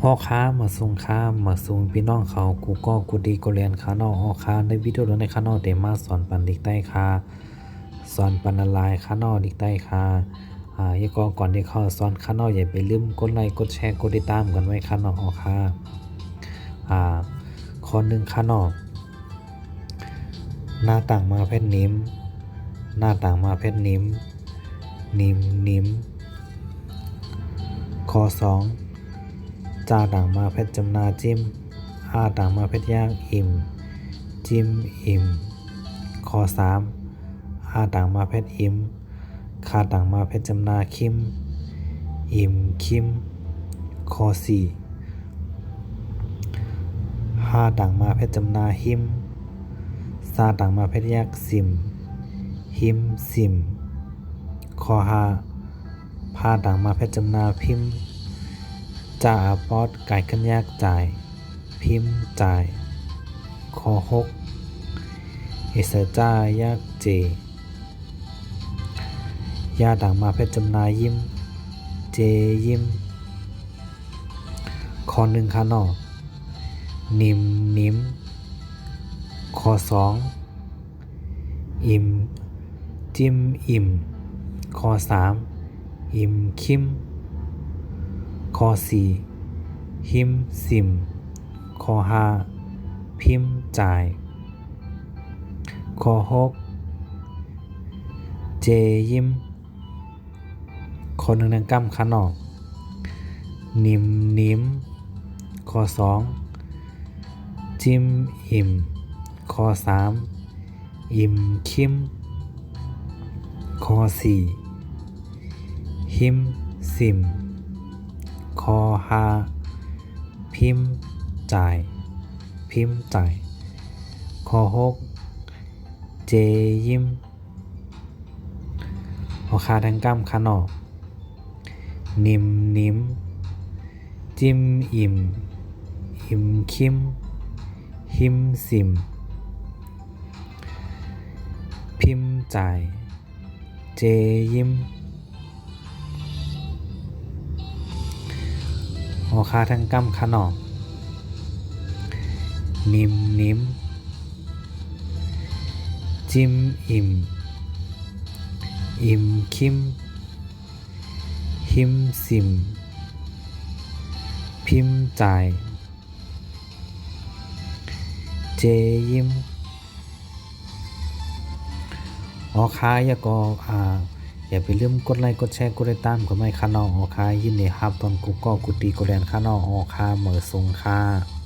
ฮอค้ามาส่งค้ามาส่งพี่น้องเขากูก็กูดีกูเรียนค้านอกฮอค้าในวิดีโอในค้านอกเดมาสอนปันดิกใต้ค้าสอนปันออนไลน์ค้านอกดิกใต้ค้าอย่าก็ก่อนที่เข้าสอนค้านอกอย่าไปลืมกดไลค์กดแชร์กดติดตามกันไว้ค้านอกฮอค้าข้อหนึ่งค้านอกหน้าต่างมาเพชรนิ้มหน้าต่างมาเพชรนิ้มนิ้มข้อสองจ่าต่างมาเพชรจำนาจิ้มต่างมาเพชรย่างอิ่มจิ้มอิ่มข้อสามต่างมาเพชรอิ่มต่างมาเพชรจำนาคิมอิ่มคิมข้อสี่ต่างมาเพชรจำนาหิมต่างมาเพชรยากสิมหิมสิมข้อต่างมาเพชรจำนาพิมพ์จ่าป๊อดไก่กันยากจ่ายพิมพ์จ่ายข้อเอเสจ่ายากเจต่างมาเพชรจำนายิ้มเจยิ้มข้อหนึ่งข้านอกนิ้มข้อสองอิ่มจิ้มอิ่มข้อสามอิ่มคิมข้อสี่หิมสิมข้อห้าพิมพ์จ่ายข้อเจยิ้มข้อหนึ่งนังกั้มขนอกนิ้มข้อสองจิ้มอิ่มข้อสามอิ่มคิมข้อสี่หิมสิมข้อห้าพิมพ์จ่ายข้อเจยิ้มข้อคาทั้งกั้มขานอกนิ้มจิ้มอิ่มคิมหิมสิมพิมพ์จ่ายเจยิ้มฮอคาทั้งกั้มขานอกนิ้มจิ้มอิ่มคิมหิมสิมพิมพ์จ่ายเจยิ้มอย่าก็อย่าไปลืมกดไลค์กดแชร์กดติดตามกันไว้ค่ะน้องยินดีครับตอนกูก็กูตีกูแลนค่ะน้องเหมือทรงค่ะ